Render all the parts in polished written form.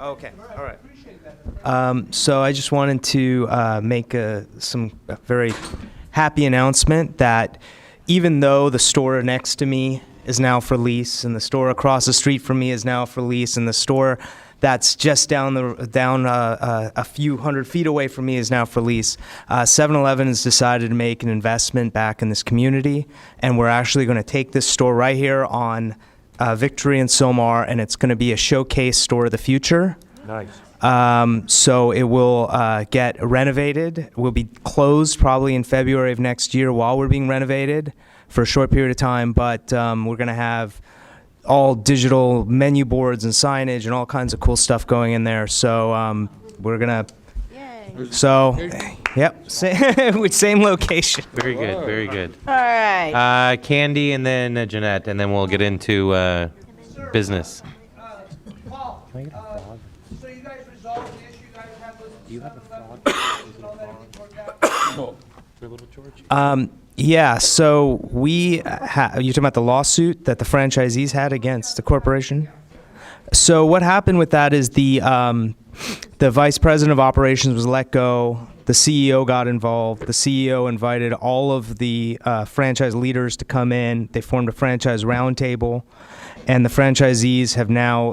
Okay, all right. So I just wanted to make some very happy announcement that even though the store next to me is now for lease, and the store across the street from me is now for lease, and the store that's just down a few hundred feet away from me is now for lease, 7-Eleven has decided to make an investment back in this community, and we're actually going to take this store right here on Victory and Silmar, and it's going to be a showcase store of the future. Nice. So it will get renovated. Will be closed probably in February of next year while we're being renovated for a short period of time, but we're going to have all digital menu boards and signage and all kinds of cool stuff going in there. So we're going to... So, yep, same location. Very good, very good. All right. Candy and then Jeanette, and then we'll get into business. Paul, so you guys resolved the issue you guys had with... Do you have a frog? Oh, for little George? Yeah, so you're talking about the lawsuit that the franchisees had against the corporation? So what happened with that is the vice president of operations was let go. The CEO got involved. The CEO invited all of the franchise leaders to come in. They formed a franchise roundtable, and the franchisees have now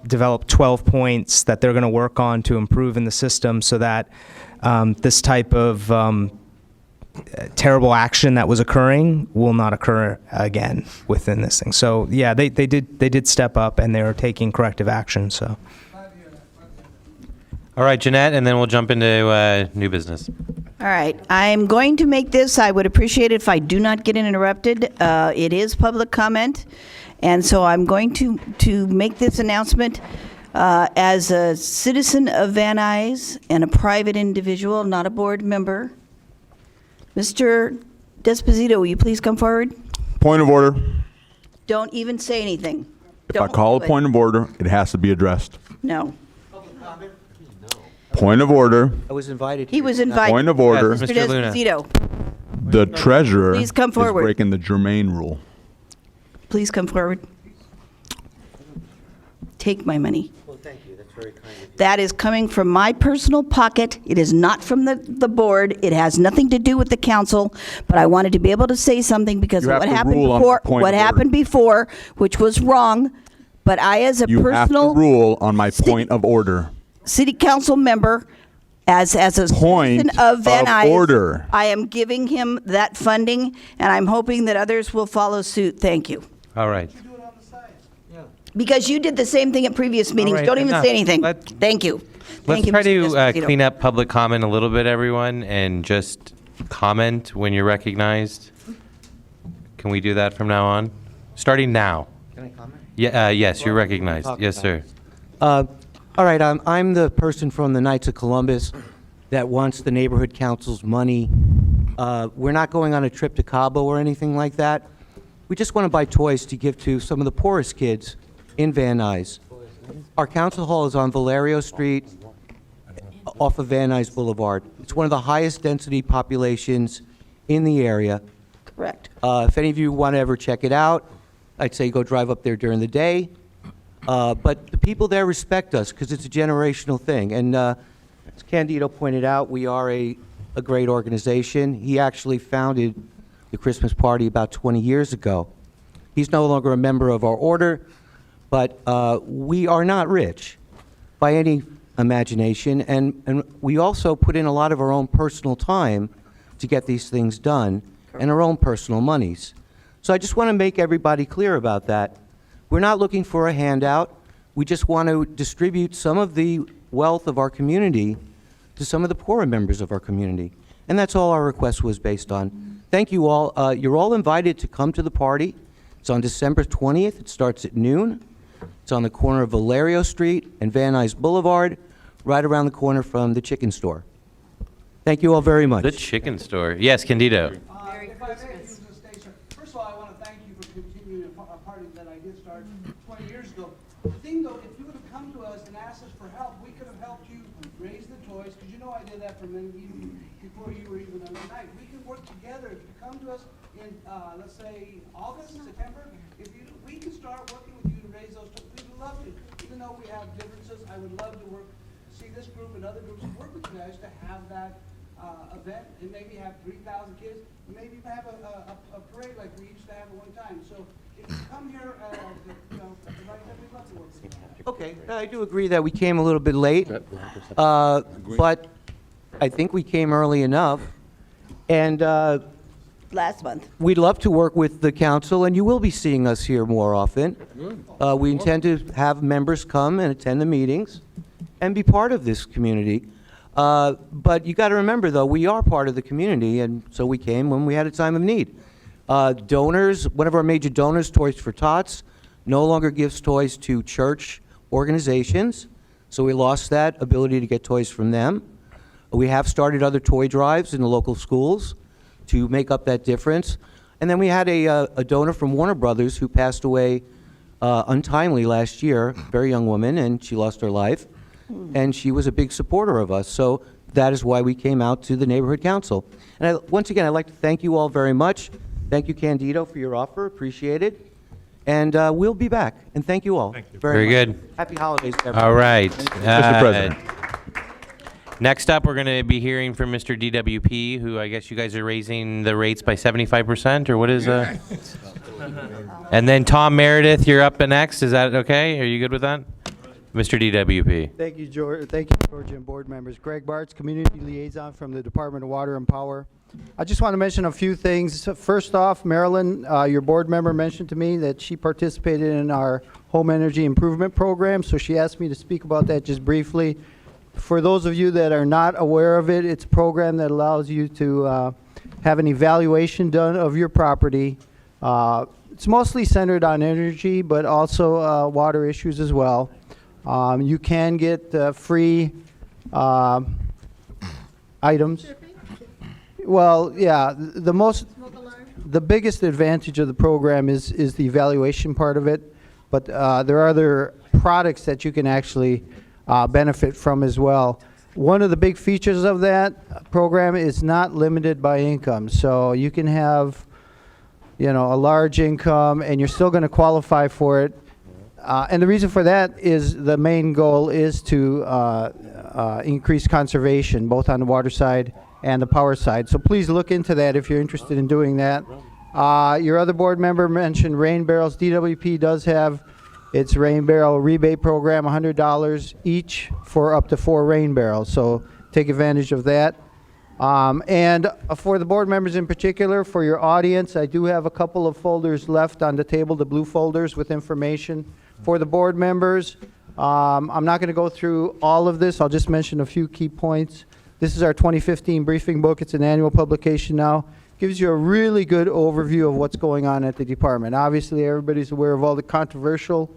developed 12 points that they're going to work on to improve in the system so that this type of terrible action that was occurring will not occur again within this thing. So yeah, they did step up, and they are taking corrective action. So. All right, Jeanette, and then we'll jump into new business. All right. I'm going to make this. I would appreciate it if I do not get interrupted. It is public comment, and so I'm going to make this announcement as a citizen of Van Nuys and a private individual, not a board member. Mr. Desposito, will you please come forward? Point of order. Don't even say anything. If I call a point of order, it has to be addressed. No. Point of order. I was invited. He was invited. Point of order. Yes, Mr. Mr. Luna. Desposito, The treasurer Please come is forward. breaking the germane rule. please come forward. Take my money. Well, thank you. That's very kind of you. That is coming from my personal pocket. It is not from the board. It has nothing to do with the council, but I wanted to be able to say something because You of have what to happened rule on before, my point what of happened order. before, which was wrong. But I, as a You have to personal rule on my point of order. city council member, as a Point citizen of Van of Nuys, order. I am giving him that funding, and I'm hoping that others will follow suit. Thank you. All right. Because you did the same thing at previous meetings. right, Don't even enough. say anything. Let's- Thank you. Let's Thank you, try Mr. to Esposito. clean up public comment a little bit, everyone, and just comment when you're recognized. Can we do that from now on? Starting now. Can I comment? Yeah, yes, you're recognized. talk Yes, about sir. All right, I'm the person from the Knights of Columbus that wants the neighborhood council's money. We're not going on a trip to Cabo or anything like that. We just want to buy toys to give to some of the poorest kids in Van Nuys. Our council hall is on Valerio Street, off of Van Nuys Boulevard. It's one of the highest density populations in the area. Correct. If any of you want to ever check it out, I'd say go drive up there during the day. But the people there respect us because it's a generational thing. And as Candido pointed out, we are a great organization. He actually founded the Christmas party about 20 years ago. He's no longer a member of our order, but we are not rich by any imagination. And we also put in a lot of our own personal time to get these things done and our own personal monies. So I just want to make everybody clear about that. We're not looking for a handout. We just want to distribute some of the wealth of our community to some of the poorer members of our community. And that's all our request was based on. Thank you all. You're all invited to come to the party. It's on December 20th. It starts at noon. It's on the corner of Valerio Street and Van Nuys Boulevard, right around the corner from the chicken store. Thank you all very much. The chicken store. Yes, Candido. If I may use this station, first of all, I want to thank you for continuing a party that I did start 20 years ago. The thing though, if you would have come to us and asked us for help, we could have helped you raise the toys, because you know I did that for many, even before you were even on the night. We can work together. If you come to us in, let's say, August, September, we can start working with you to raise those toys. We'd love to, even though we have differences, I would love to work, see this group and other groups work with you guys to have that event and maybe have 3,000 kids, and maybe even have a parade like we used to have at one time. So if you come here, you know, we'd love to work with you. Okay, I do agree that we came a little bit late, but I think we came early enough. And Last month. we'd love to work with the council, and you will be seeing us here more often. We intend to have members come and attend the meetings and be part of this community. But you got to remember, though, we are part of the community, and so we came when we had a time of need. Donors, one of our major donors, Toys for Tots, no longer gives toys to church organizations, so we lost that ability to get toys from them. We have started other toy drives in the local schools to make up that difference. And then we had a donor from Warner Brothers who passed away untimely last year, a very young woman, and she lost her life. And she was a big supporter of us, so that is why we came out to the neighborhood council. And once again, I'd like to thank you all very much. Thank you, Candido, for your offer, appreciate it. And we'll be back, and thank you all. Very much. good. Happy holidays, everyone. All right. Mr. President. Next up, we're going to be hearing from Mr. DWP, who I guess you guys are raising the rates by 75%, or what is and then Tom Meredith, you're up next. Is that okay? Are you good with that? Mr. DWP. Thank you, George. Thank you, George, and board members. Greg Bartz, Community Liaison from the Department of Water and Power. I just want to mention a few things. First off, Marilyn, your board member mentioned to me that she participated in our home energy improvement program, so she asked me to speak about that just briefly. For those of you that are not aware of it, it's a program that allows you to have an evaluation done of your property. It's mostly centered on energy, but also water issues as well. You can get free items. Well, yeah, the biggest advantage of the program is the evaluation part of it, but there are other products that you can actually benefit from as well. One of the big features of that program is not limited by income, so you can have, you know, a large income and you're still going to qualify for it. And the reason for that is the main goal is to increase conservation, both on the water side and the power side. So please look into that if you're interested in doing that. Your other board member mentioned rain barrels. DWP does have its rain barrel rebate program, $100 each for up to 4 rain barrels. So take advantage of that. And for the board members in particular, for your audience, I do have a couple of folders left on the table, the blue folders with information for the board members. I'm not going to go through all of this. I'll just mention a few key points. This is our 2015 briefing book. It's an annual publication now. Gives you a really good overview of what's going on at the department. Obviously, everybody's aware of all the controversial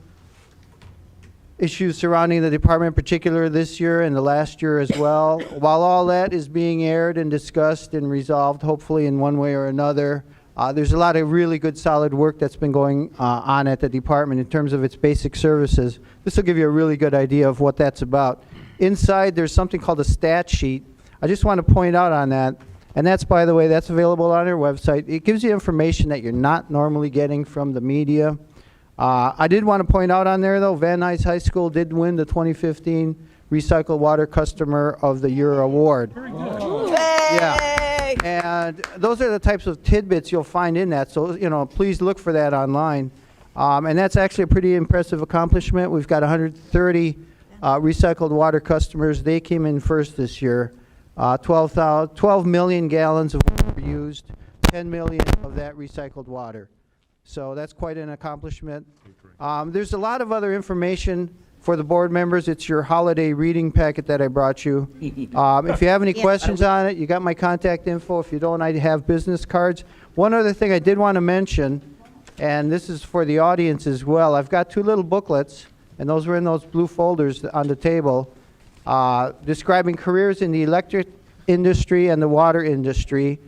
issues surrounding the department, in particular this year and the last year as well. While all that is being aired and discussed and resolved, hopefully in one way or another, there's a lot of really good solid work that's been going on at the department in terms of its basic services. This will give you a really good idea of what that's about. Inside, there's something called a stat sheet. I just want to point out on that, and that's, by the way, that's available on our website. It gives you information that you're not normally getting from the media. I did want to point out on there, though, Van Nuys High School did win the 2015 Recycled Water Customer of the Year Award. Yeah. And those are the types of tidbits you'll find in that, so, you know, please look for that online. And that's actually a pretty impressive accomplishment. We've got 130 recycled water customers. They came in first this year. 12 million gallons of water used, 10 million of that recycled water. So that's quite an accomplishment. There's a lot of other information for the board members. It's your holiday reading packet that I brought you. If you have any questions on it, you got my contact info. If you don't, I have business cards. One other thing I did want to mention, and this is for the audience as well, I've got 2 little booklets, and those were in those blue folders on the table, describing careers in the electric industry and the water industry.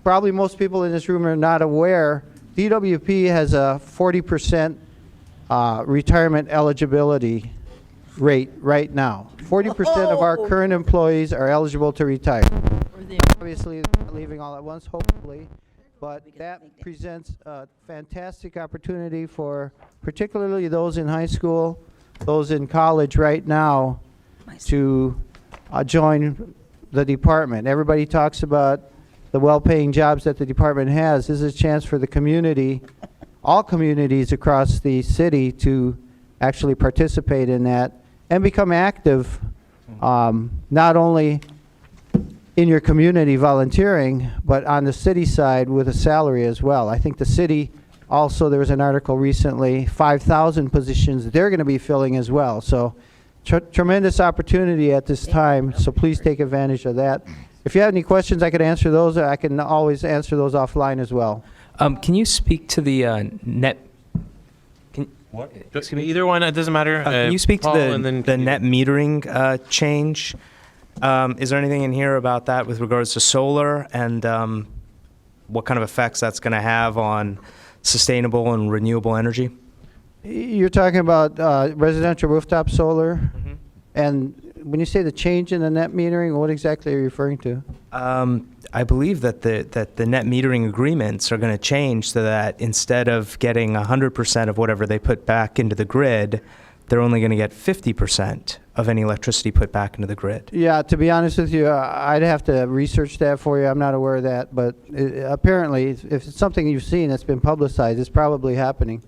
Probably most people in this room are not aware, DWP has a 40% retirement eligibility rate right now. 40% of our current employees are eligible to retire. Obviously, they're not leaving all at once, hopefully, but that presents a fantastic opportunity for particularly those in high school, those in college right now, to join the department. Everybody talks about the well-paying jobs that the department has. This is a chance for the community, all communities across the city, to actually participate in that and become active, not only in your community volunteering, but on the city side with a salary as well. I think the city also, there was an article recently, 5,000 positions they're going to be filling as well. So tremendous opportunity at this time, so please take advantage of that. If you have any questions, I could answer those. I can always answer those offline as well. Can you speak to the net? What? Either one, it doesn't matter. Can you speak Paul, to and then the net metering change? Is there anything in here about that with regards to solar and what kind of effects that's going to have on sustainable and renewable energy? You're talking about residential rooftop solar? And when you say the change in the net metering, what exactly are you referring to? I believe that the net metering agreements are going to change so that instead of getting 100% of whatever they put back into the grid, they're only going to get 50% of any electricity put back into the grid. Yeah, to be honest with you, I'd have to research that for you. I'm not aware of that, but apparently, if it's something you've seen that's been publicized, it's probably happening.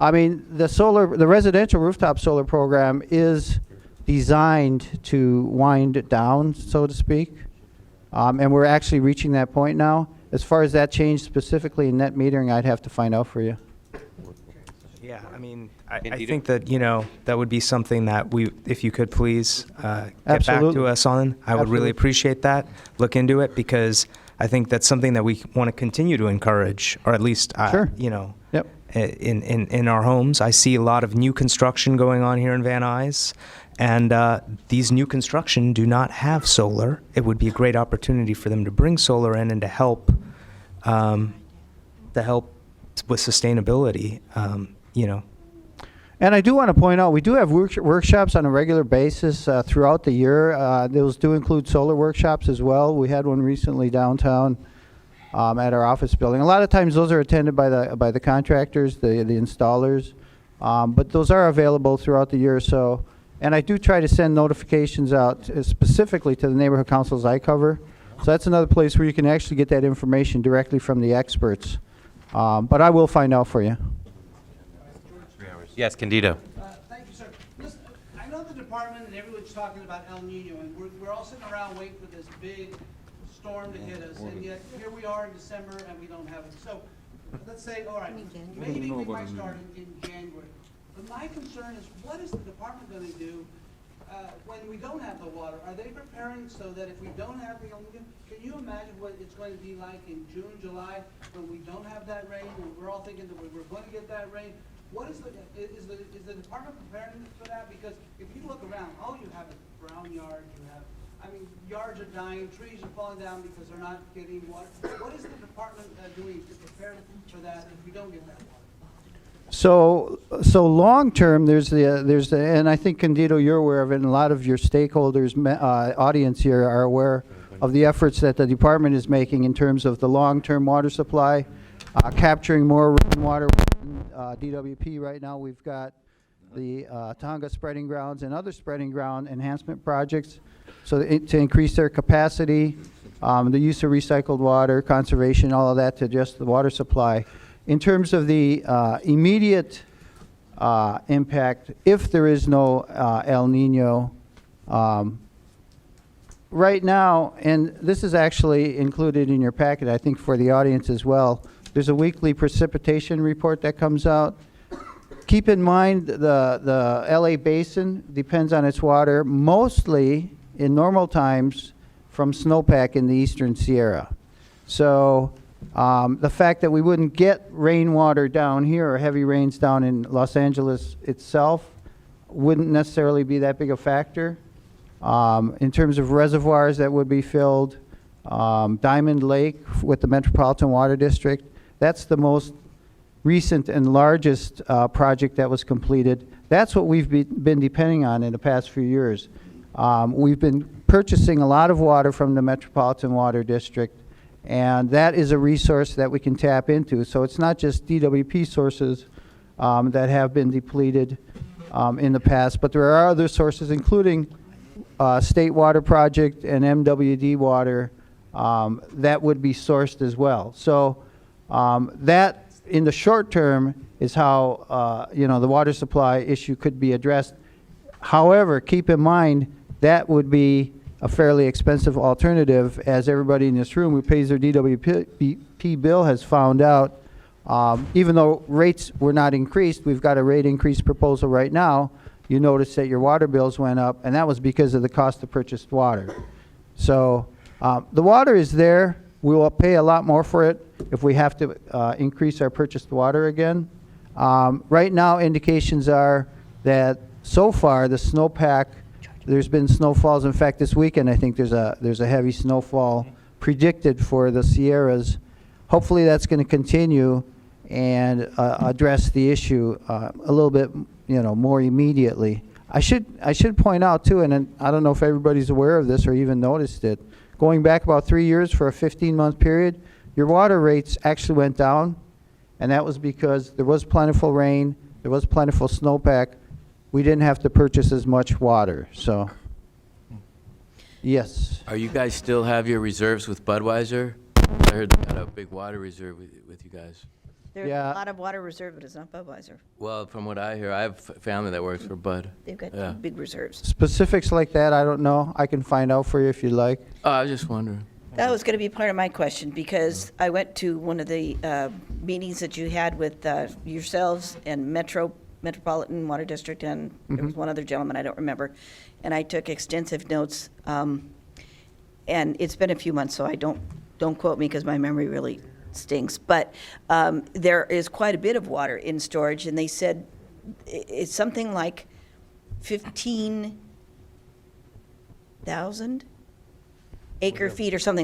I mean, the residential rooftop solar program is designed to wind down, so to speak, and we're actually reaching that point now. As far as that change specifically in net metering, I'd have to find out for you. Yeah, I mean, I think that, that would be something that if you could please get back Absolutely. to us on, I would really Absolutely. appreciate that. Look into it, because I think that's something that we want to continue to encourage, or at least, Sure. Yep. in our homes. I see a lot of new construction going on here in Van Nuys, and these new construction do not have solar. It would be a great opportunity for them to bring solar in and to help with sustainability. And I do want to point out, we do have workshops on a regular basis throughout the year. Those do include solar workshops as well. We had one recently downtown at our office building. A lot of times those are attended by the contractors, the installers, but those are available throughout the year. So, and I do try to send notifications out specifically to the neighborhood councils I cover. So that's another place where you can actually get that information directly from the experts. But I will find out for you. Yes, Candido. Thank you, sir. Listen, I know the department and everyone's talking about El Nino, and we're all sitting around waiting for this big storm to hit us, and yet here we are in December and we don't have it. So let's say, all right, maybe we might start in January. But my concern is, what is the department going to do when we don't have the water? Are they preparing so that if we don't have the El Nino, can you imagine what it's going to be like in June, July, when we don't have that rain, and we're all thinking that we're going to get that rain? What is is the department preparing for that? Because if you look around, all you have is brown yards. Yards are dying, trees are falling down because they're not getting water. What is the department doing to prepare for that if we don't get that water? So long term, there's and I think Candido, you're aware of it, and a lot of your stakeholders, audience here, are aware of the efforts that the department is making in terms of the long-term water supply, capturing more rainwater. DWP right now, we've got the Tonga spreading grounds and other spreading ground enhancement projects, so to increase their capacity, the use of recycled water, conservation, all of that to adjust the water supply. In terms of the immediate impact, if there is no El Nino, right now, and this is actually included in your packet, I think, for the audience as well, there's a weekly precipitation report that comes out. Keep in mind the LA Basin depends on its water mostly in normal times from snowpack in the eastern Sierra. So the fact that we wouldn't get rainwater down here or heavy rains down in Los Angeles itself wouldn't necessarily be that big a factor. In terms of reservoirs that would be filled, Diamond Lake with the Metropolitan Water District, that's the most recent and largest project that was completed. That's what we've been depending on in the past few years. We've been purchasing a lot of water from the Metropolitan Water District, and that is a resource that we can tap into. So it's not just DWP sources, that have been depleted in the past. But there are other sources, including State Water Project and MWD Water, that would be sourced as well. So that, in the short term, is how the water supply issue could be addressed. However, keep in mind that would be a fairly expensive alternative, as everybody in this room who pays their DWP bill has found out. Even though rates were not increased, we've got a rate increase proposal right now. You notice that your water bills went up, and that was because of the cost of purchased water. So the water is there. We will pay a lot more for it if we have to increase our purchased water again. Right now, indications are that so far the snowpack, there's been snowfalls. In fact, this weekend I think there's a heavy snowfall predicted for the Sierras. Hopefully that's going to continue and address the issue a little bit, more immediately. I should point out too, and I don't know if everybody's aware of this or even noticed it. Going back about 3 years for a 15-month period, your water rates actually went down, and that was because there was plentiful rain, there was plentiful snowpack. We didn't have to purchase as much water. So, yes. Are you guys still have your reserves with Budweiser? I heard they got a big water reserve with you guys. There's Yeah. a lot of water reserve, but it's not Budweiser. Well, from what I hear, I have family that works for Bud. They've got Yeah. big reserves. Specifics like that, I don't know. I can find out for you if you'd like. Oh, I was just wondering. That was going to be part of my question, because I went to one of the meetings that you had with yourselves and Metropolitan Water District, and there was one other gentleman, I don't remember, and I took extensive notes. And it's been a few months, so don't quote me because my memory really stinks. But there is quite a bit of water in storage, and they said it's something like 15,000 acre feet or something